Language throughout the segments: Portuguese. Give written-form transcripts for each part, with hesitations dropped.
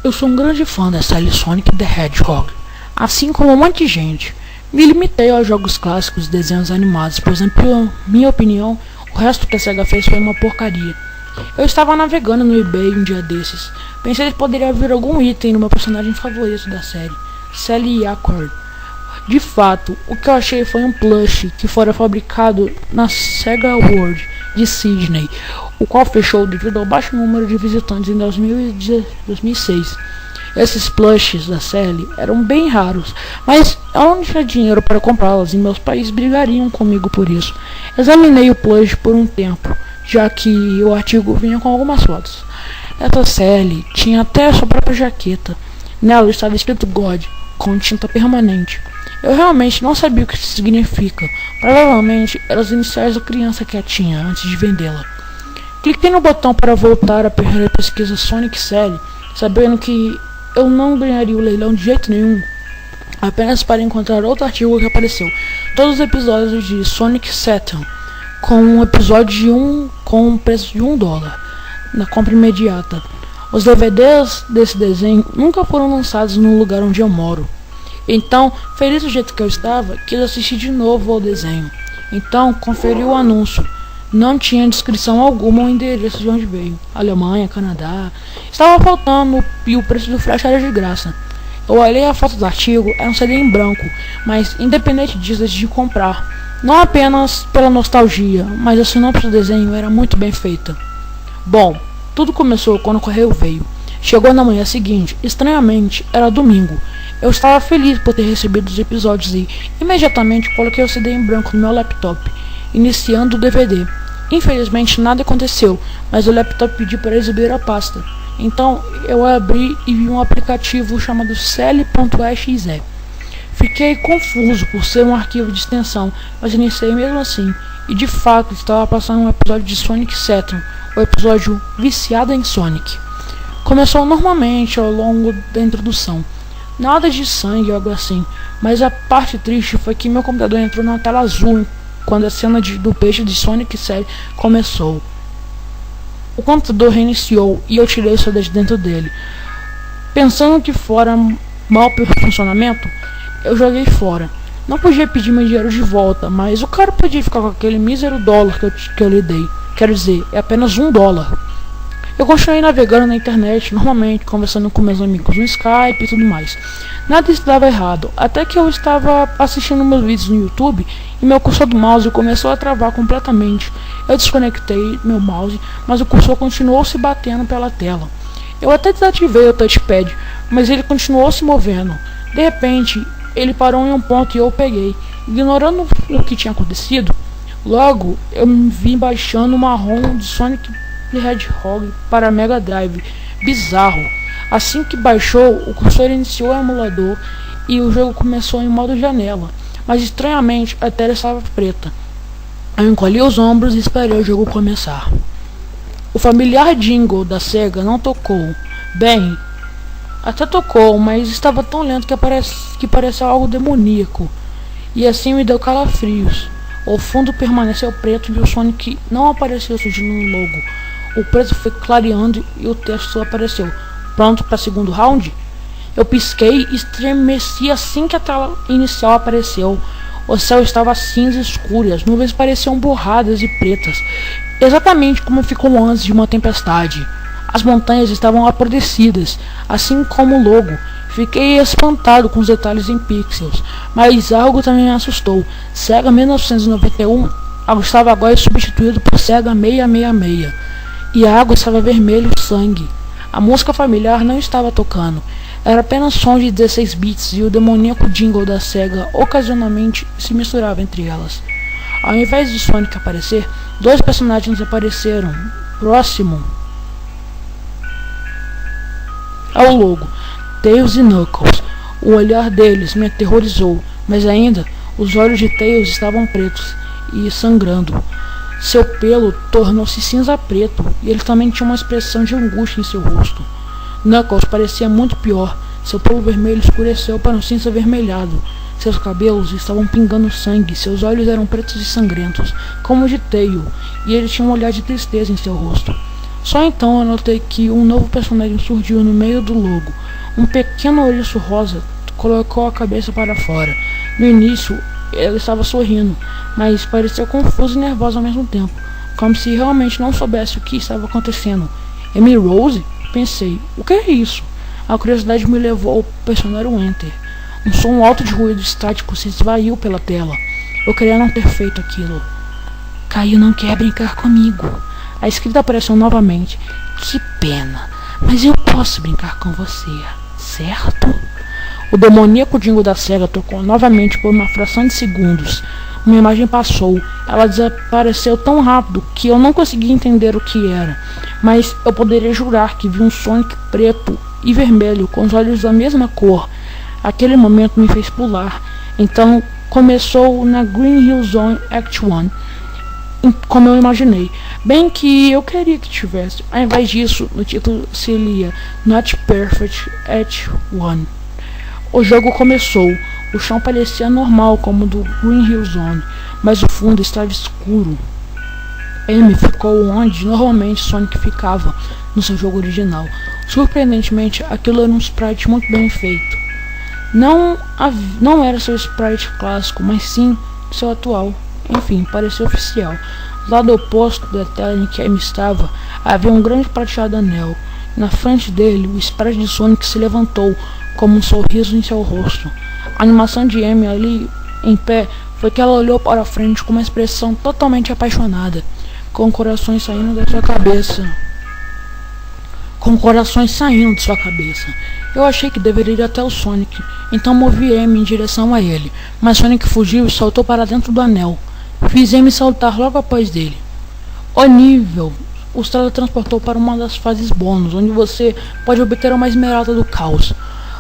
Eu sou um grande fã da série Sonic the Hedgehog, assim como um monte de gente. Me limitei aos jogos clássicos e desenhos animados, pois na minha opinião, o resto que a SEGA fez foi uma porcaria. Eu estava navegando no eBay um dia desses. Pensei que poderia vir algum item no meu personagem favorito da série, Sally Acord. De fato, o que eu achei foi um plush que fora fabricado na SEGA World de Sydney, o qual fechou devido ao baixo número de visitantes em 2006. Esses plushes da Sally eram bem raros, mas eu não tinha dinheiro para comprá-las e meus pais brigariam comigo por isso. Examinei o plush por um tempo, já que o artigo vinha com algumas fotos. Essa Sally tinha até a sua própria jaqueta. Nela estava escrito God, com tinta permanente. Eu realmente não sabia o que isso significa. Provavelmente eram as iniciais da criança que a tinha antes de vendê-la. Cliquei no botão para voltar a pesquisa Sonic Sally, sabendo que eu não ganharia o leilão de jeito nenhum, apenas para encontrar outro artigo que apareceu. Todos os episódios de Sonic Saturn, com um episódio de com um preço de $1, na compra imediata. Os DVDs desse desenho nunca foram lançados no lugar onde eu moro. Então, feliz do jeito que eu estava, quis assistir de novo ao desenho. Então, conferi o anúncio. Não tinha descrição alguma ou endereço de onde veio. Alemanha, Canadá. Estava faltando e o preço do frete era de graça. Eu olhei a foto do artigo, era um CD em branco, mas independente disso decidi comprar. Não apenas pela nostalgia, mas a sinopse do desenho era muito bem feita. Bom, tudo começou quando o correio veio. Chegou na manhã seguinte, estranhamente, era domingo. Eu estava feliz por ter recebido os episódios e, imediatamente, coloquei o CD em branco no meu laptop, iniciando o DVD. Infelizmente, nada aconteceu, mas o laptop pediu para exibir a pasta. Então, eu abri e vi um aplicativo chamado Sally.exe. Fiquei confuso por ser um arquivo de extensão, mas iniciei mesmo assim. E, de fato, estava passando um episódio de Sonic Saturn, o episódio Viciado em Sonic. Começou normalmente ao longo da introdução. Nada de sangue ou algo assim, mas a parte triste foi que meu computador entrou na tela azul quando a cena do peixe de Sonic Sally começou. O computador reiniciou e eu tirei o CD de dentro dele. Pensando que fora mal pelo funcionamento, eu joguei fora. Não podia pedir meu dinheiro de volta, mas o cara podia ficar com aquele mísero $1 que eu lhe dei. Quero dizer, é apenas $1. Eu continuei navegando na internet normalmente, conversando com meus amigos no Skype e tudo mais. Nada estava errado, até que eu estava assistindo meus vídeos no YouTube e meu cursor do mouse começou a travar completamente. Eu desconectei meu mouse, mas o cursor continuou se batendo pela tela. Eu até desativei o touchpad, mas ele continuou se movendo. De repente, ele parou em um ponto e eu o peguei. Ignorando o que tinha acontecido, logo eu me vi baixando uma ROM de Sonic the Hedgehog para Mega Drive. Bizarro. Assim que baixou, o cursor iniciou o emulador e o jogo começou em modo janela, mas estranhamente a tela estava preta. Eu encolhi os ombros e esperei o jogo começar. O familiar jingle da SEGA não tocou. Bem, até tocou, mas estava tão lento que parecia algo demoníaco, e assim me deu calafrios. O fundo permaneceu preto e o Sonic não apareceu surgindo no logo. O preto foi clareando e o texto apareceu. Pronto para o segundo round? Eu pisquei e estremeci assim que a tela inicial apareceu. O céu estava cinza escuro e as nuvens pareciam borradas e pretas, exatamente como ficou antes de uma tempestade. As montanhas estavam apodrecidas, assim como o logo. Fiquei espantado com os detalhes em pixels, mas algo também me assustou. SEGA 1991 estava agora substituído por SEGA 666, e a água estava vermelha e sangue. A música familiar não estava tocando, era apenas som de 16 bits e o demoníaco jingle da SEGA ocasionalmente se misturava entre elas. Ao invés de Sonic aparecer, dois personagens apareceram próximo ao logo, Tails e Knuckles. O olhar deles me aterrorizou, mas ainda os olhos de Tails estavam pretos e sangrando. Seu pelo tornou-se cinza preto e ele também tinha uma expressão de angústia em seu rosto. Knuckles parecia muito pior. Seu pelo vermelho escureceu para um cinza avermelhado. Seus cabelos estavam pingando sangue, seus olhos eram pretos e sangrentos, como os de Tails, e ele tinha um olhar de tristeza em seu rosto. Só então eu notei que um novo personagem surgiu no meio do logo. Um pequeno ouriço rosa colocou a cabeça para fora. No início, ele estava sorrindo, mas parecia confuso e nervoso ao mesmo tempo, como se realmente não soubesse o que estava acontecendo. Amy Rose? Pensei, o que é isso? A curiosidade me levou ao pressionar o Enter. Um som alto de ruído estático se esvaiu pela tela. Eu queria não ter feito aquilo. Caio não quer brincar comigo. A escrita apareceu novamente. Que pena, mas eu posso brincar com você, certo? O demoníaco Dingo da SEGA tocou novamente por uma fração de segundos. Uma imagem passou. Ela desapareceu tão rápido que eu não conseguia entender o que era. Mas eu poderia jurar que vi um Sonic preto e vermelho com os olhos da mesma cor. Aquele momento me fez pular. Então começou na Green Hill Zone Act 1, como eu imaginei. Bem que eu queria que tivesse. Ao invés disso, no título se lia Not Perfect Act 1. O jogo começou. O chão parecia normal como o do Green Hill Zone, mas o fundo estava escuro. Amy ficou onde normalmente Sonic ficava no seu jogo original. Surpreendentemente, aquilo era um sprite muito bem feito. Não era seu sprite clássico, mas sim seu atual. Enfim, parecia oficial. Do lado oposto da tela em que Amy estava, havia um grande prateado anel. Na frente dele, o sprite de Sonic se levantou, como um sorriso em seu rosto. A animação de Amy ali, em pé, foi que ela olhou para frente com uma expressão totalmente apaixonada, com corações saindo da sua cabeça. Eu achei que deveria ir até o Sonic, então movi Amy em direção a ele, mas Sonic fugiu e saltou para dentro do anel. Fiz Amy saltar logo após dele. O nível os teletransportou para uma das fases bônus, onde você pode obter uma esmeralda do caos.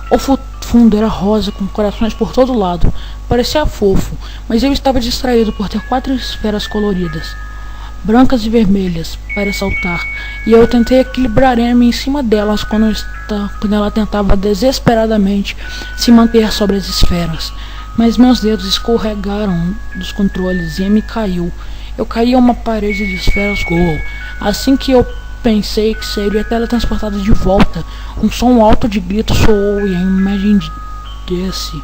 O fundo era rosa com corações por todo lado. Parecia fofo, mas eu estava distraído por ter 4 esferas coloridas, brancas e vermelhas, para saltar, e eu tentei equilibrar Amy em cima delas quando ela tentava desesperadamente se manter sobre as esferas. Mas meus dedos escorregaram dos controles e Amy caiu. Eu caí a uma parede de esferas Goal. Assim que eu pensei que seria teletransportado de volta, um som alto de grito soou e a imagem desse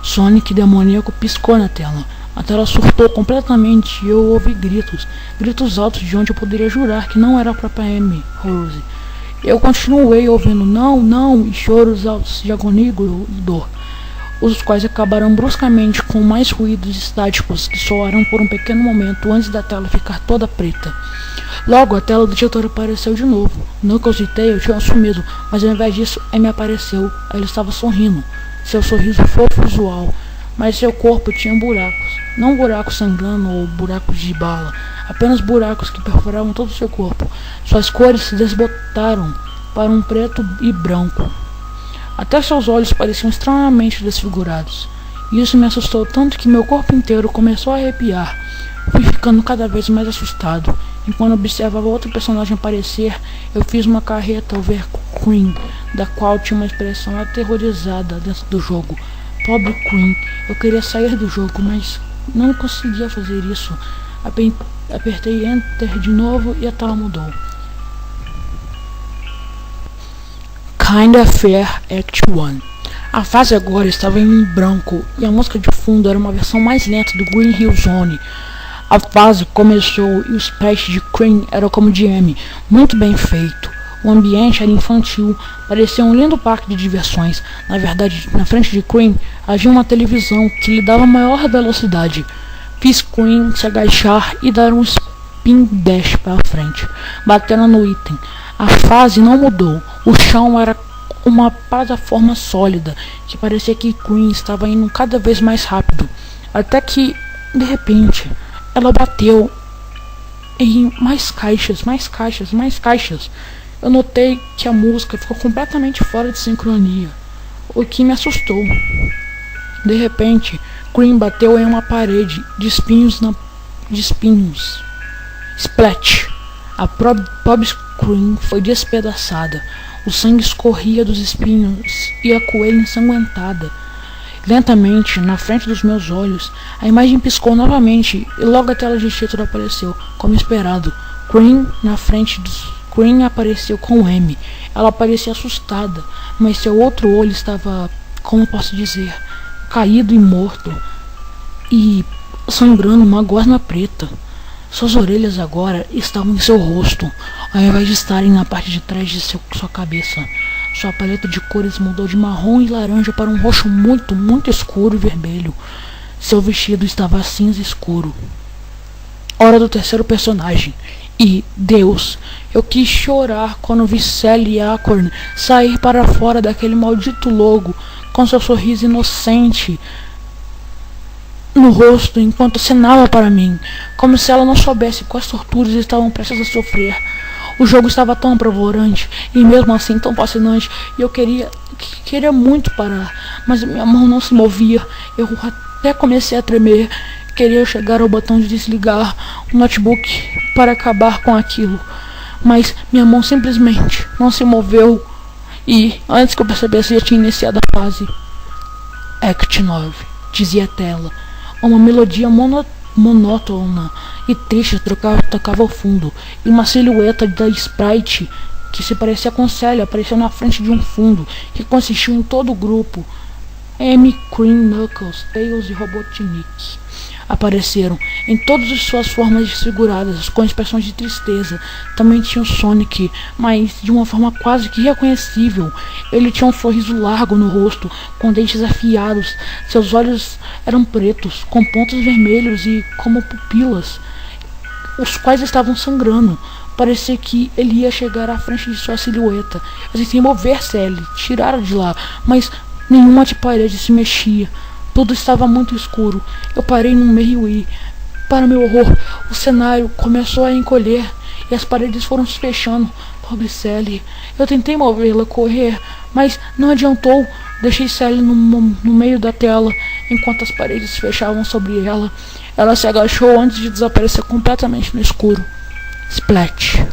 Sonic demoníaco piscou na tela. A tela surtou completamente e eu ouvi gritos altos de onde eu poderia jurar que não era a própria Amy Rose. Eu continuei ouvindo não e choros altos de agonia e dor, os quais acabaram bruscamente com mais ruídos estáticos que soaram por um pequeno momento antes da tela ficar toda preta. Logo, a tela do diretor apareceu de novo. Knuckles e Tails tinham sumido, mas ao invés disso, Amy apareceu. Ela estava sorrindo. Seu sorriso fofo e usual, mas seu corpo tinha buracos. Não buracos sangrando ou buracos de bala, apenas buracos que perfuravam todo o seu corpo. Suas cores se desbotaram para um preto e branco. Até seus olhos pareciam extremamente desfigurados. Isso me assustou tanto que meu corpo inteiro começou a arrepiar. Fui ficando cada vez mais assustado. Enquanto observava outro personagem aparecer, eu fiz uma carreta ao ver Cream, da qual tinha uma expressão aterrorizada dentro do jogo. Pobre Cream, eu queria sair do jogo, mas não conseguia fazer isso. Apertei Enter de novo e a tela mudou. Kinda Fair Act 1. A fase agora estava em branco e a música de fundo era uma versão mais lenta do Green Hill Zone. A fase começou e os sprites de Cream eram como de Amy, muito bem feito. O ambiente era infantil, parecia um lindo parque de diversões. Na verdade, na frente de Cream havia uma televisão que lhe dava maior velocidade. Fiz Cream se agachar e dar um spin dash para frente, batendo no item. A fase não mudou, o chão era uma plataforma sólida, que parecia que Cream estava indo cada vez mais rápido, até que, de repente, ela bateu em mais caixas. Eu notei que a música ficou completamente fora de sincronia, o que me assustou. De repente, Cream bateu em uma parede de espinhos. Splat! A pobre Cream foi despedaçada. O sangue escorria dos espinhos e a coelha ensanguentada. Lentamente, na frente dos meus olhos, a imagem piscou novamente e logo a tela de título apareceu, como esperado. Cream apareceu com M. Ela parecia assustada, mas seu outro olho estava, como posso dizer, caído e morto, e sangrando uma gosma preta. Suas orelhas agora estavam em seu rosto, ao invés de estarem na parte de trás de sua cabeça. Sua paleta de cores mudou de marrom e laranja para um roxo muito, muito escuro e vermelho. Seu vestido estava cinza escuro. Hora do terceiro personagem. E, Deus, eu quis chorar quando vi Sally Acorn sair para fora daquele maldito logo, com seu sorriso inocente no rosto, enquanto acenava para mim, como se ela não soubesse quais torturas estavam prestes a sofrer. O jogo estava tão apavorante, e mesmo assim tão fascinante, e eu queria muito parar, mas minha mão não se movia. Eu até comecei a tremer. Queria chegar ao botão de desligar o notebook para acabar com aquilo, mas minha mão simplesmente não se moveu, e antes que eu percebesse já tinha iniciado a fase. Act 9, dizia a tela. Uma melodia monótona e triste tocava ao fundo, e uma silhueta da Sprite que se parecia com Sally apareceu na frente de um fundo que consistiu em todo o grupo. M, Cream, Knuckles, Tails e Robotnik apareceram em todas as suas formas desfiguradas, com expressões de tristeza. Também tinha o Sonic, mas de uma forma quase que irreconhecível. Ele tinha um sorriso largo no rosto, com dentes afiados. Seus olhos eram pretos, com pontos vermelhos e como pupilas, os quais estavam sangrando. Parecia que ele ia chegar à frente de sua silhueta, assim mover Sally, tirá-la de lá, mas nenhuma de parede se mexia. Tudo estava muito escuro. Eu parei no meio e, para meu horror, o cenário começou a encolher e as paredes foram se fechando. Pobre Sally. Eu tentei movê-la, correr, mas não adiantou. Deixei Sally no meio da tela, enquanto as paredes se fechavam sobre ela. Ela se agachou antes de desaparecer completamente no escuro. Splat.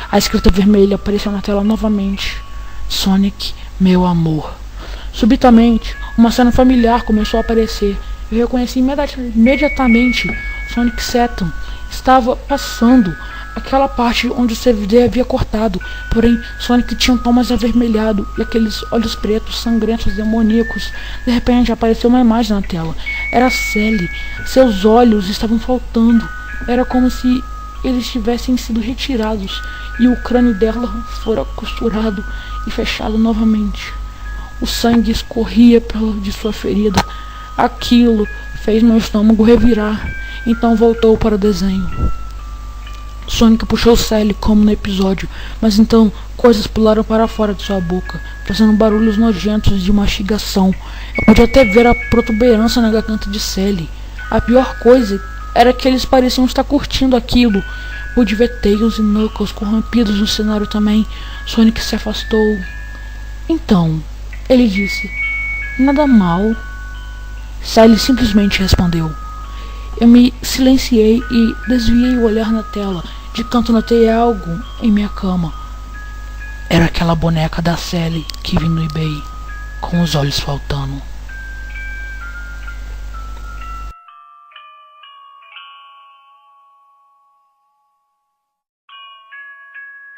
A escrita vermelha apareceu na tela novamente. Sonic, meu amor. Subitamente, uma cena familiar começou a aparecer. Eu reconheci imediatamente Sonic Saturn. Estava passando aquela parte onde o CVD havia cortado, porém Sonic tinha um tom mais avermelhado e aqueles olhos pretos, sangrentos, demoníacos. De repente apareceu uma imagem na tela. Era Sally. Seus olhos estavam faltando. Era como se eles tivessem sido retirados e o crânio dela fora costurado e fechado novamente. O sangue escorria de sua ferida. Aquilo fez meu estômago revirar. Então voltou para o desenho. Sonic puxou Sally como no episódio, mas então coisas pularam para fora de sua boca, fazendo barulhos nojentos de mastigação. Eu podia até ver a protuberância na garganta de Sally. A pior coisa era que eles pareciam estar curtindo aquilo. Pude ver Tails e Knuckles corrompidos no cenário também. Sonic se afastou. Então, ele disse, nada mal. Sally simplesmente respondeu. Eu me silenciei e desviei o olhar na tela. De canto notei algo em minha cama. Era aquela boneca da Sally que vi no eBay, com os olhos faltando.